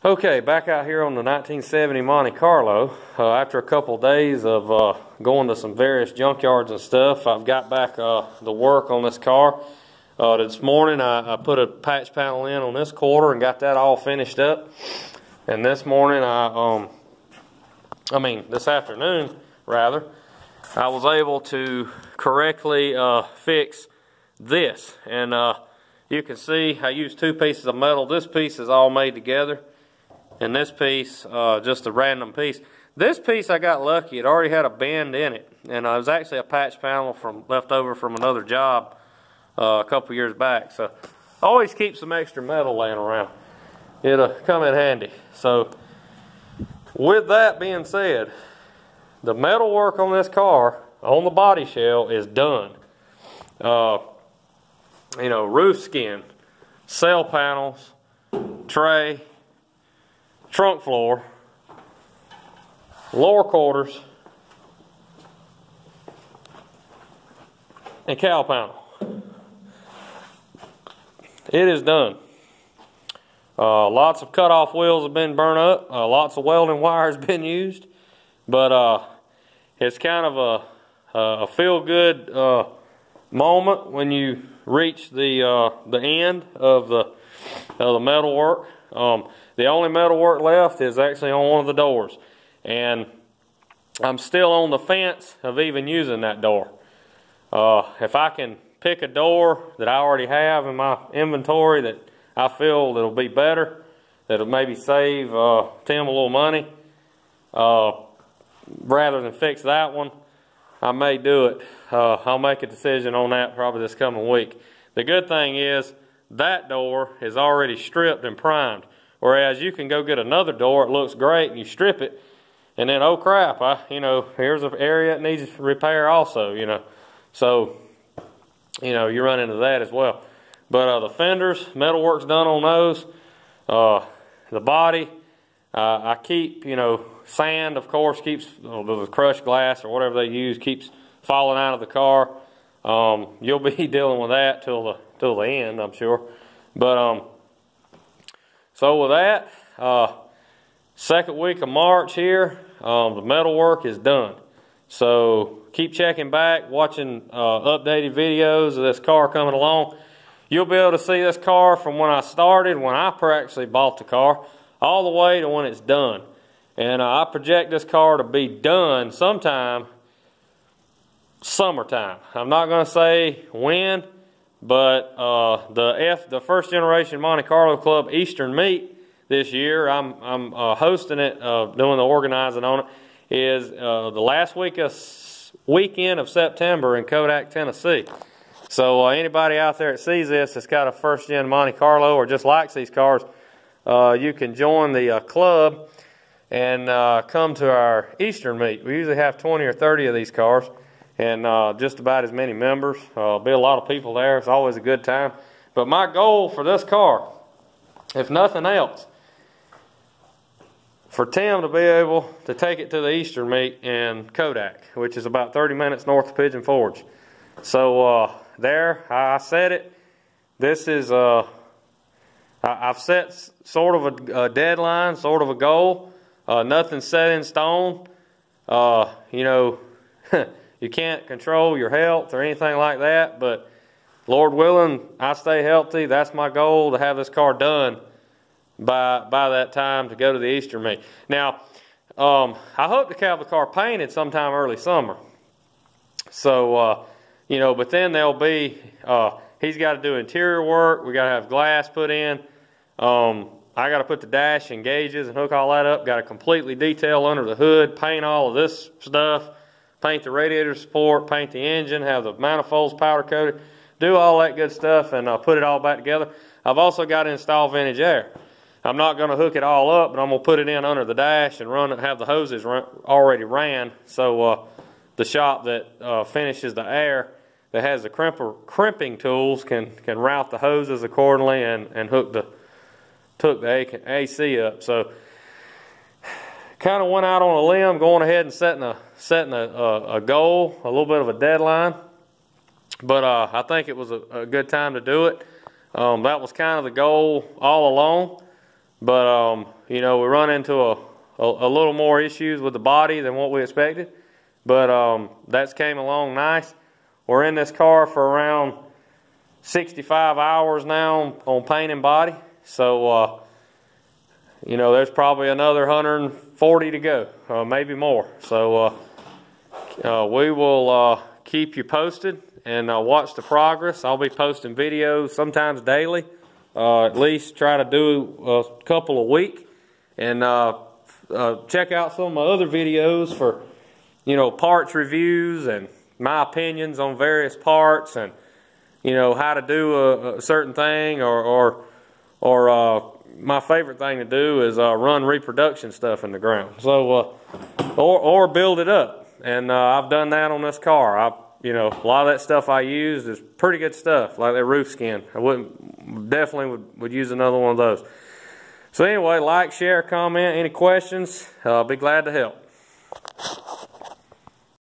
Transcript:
Okay, back out here on the 1970 Monte Carlo. After a couple days of going to some various junkyards and stuff, I've got back the work on this car. This morning I put a patch panel in on this quarter and got that all finished up. And this morning this afternoon rather, I was able to correctly fix this. And you can see I used two pieces of metal. This piece is all made together, and this piece, just a random piece. This piece I got lucky. It already had a bend in it, and it was actually a patch panel left over from another job a couple years back. So always keep some extra metal laying around. It'll come in handy. So with that being said, the metal work on this car on the body shell is done. Roof skin, cell panels, tray, trunk floor, lower quarters, and cowl panel. It is done. Lots of cutoff wheels have been burnt up. Lots of welding wire has been used. But it's kind of a feel-good moment when you reach the end of the metal work. The only metal work left is actually on one of the doors, and I'm still on the fence of even using that door. If I can pick a door that I already have in my inventory that I feel that'll be better, that'll maybe save Tim a little money, rather than fix that one, I may do it. I'll make a decision on that probably this coming week. The good thing is that door is already stripped and primed, whereas you can go get another door, it looks great, and you strip it, and then, oh crap, here's an area that needs repair also, So, you run into that as well. But the fenders, metal work's done on those. The body, I keep, sand, of course, keeps, the crushed glass or whatever they use, keeps falling out of the car. You'll be dealing with that till the end, I'm sure. But so with that, second week of March here, the metal work is done. So keep checking back, watching updated videos of this car coming along. You'll be able to see this car from when I started, when I actually bought the car, all the way to when it's done. And I project this car to be done sometime summertime. I'm not going to say when, but the first generation Monte Carlo Club Eastern meet this year, I'm hosting it, doing the organizing on it, is the last weekend of September in Kodak, Tennessee. So anybody out there that sees this that's got a first gen Monte Carlo or just likes these cars, you can join the club and come to our Eastern meet. We usually have 20 or 30 of these cars, and just about as many members. Be a lot of people there. It's always a good time. But my goal for this car, if nothing else, for Tim to be able to take it to the Eastern meet in Kodak, which is about 30 minutes north of Pigeon Forge. So there, I said it. This is, I've set sort of a deadline, sort of a goal. Nothing's set in stone. You can't control your health or anything like that, but Lord willing, I stay healthy. That's my goal, to have this car done by that time to go to the Easter meet. Now, I hope to have the car painted sometime early summer. So, but then there'll be, he's got to do interior work. We got to have glass put in. I got to put the dash and gauges and hook all that up. Got to completely detail under the hood, paint all of this stuff, paint the radiator support, paint the engine, have the manifolds powder coated, do all that good stuff, and put it all back together. I've also got to install vintage air. I'm not going to hook it all up, but I'm going to put it in under the dash and run it, have the hoses already ran, so the shop that finishes the air, that has the crimping tools, can route the hoses accordingly and hook the AC up. So kind of went out on a limb, going ahead and setting a goal, a little bit of a deadline. But I think it was a good time to do it. That was kind of the goal all along. but you know, we run into a little more issues with the body than what we expected, but that's came along nice. We're in this car for around 65 hours now on paint and body, so you know, there's probably another 140 to go, maybe more. So we will keep you posted and watch the progress. I'll be posting videos sometimes daily, at least try to do a couple a week, and check out some of my other videos for, you know, parts reviews and my opinions on various parts, and you know, how to do a certain thing, or my favorite thing to do is run reproduction stuff in the ground. So or build it up, and I've done that on this car. You know, a lot of that stuff I used is pretty good stuff, like that roof skin. I definitely would use another one of those. So anyway, like, share, comment, any questions, I'll be glad to help.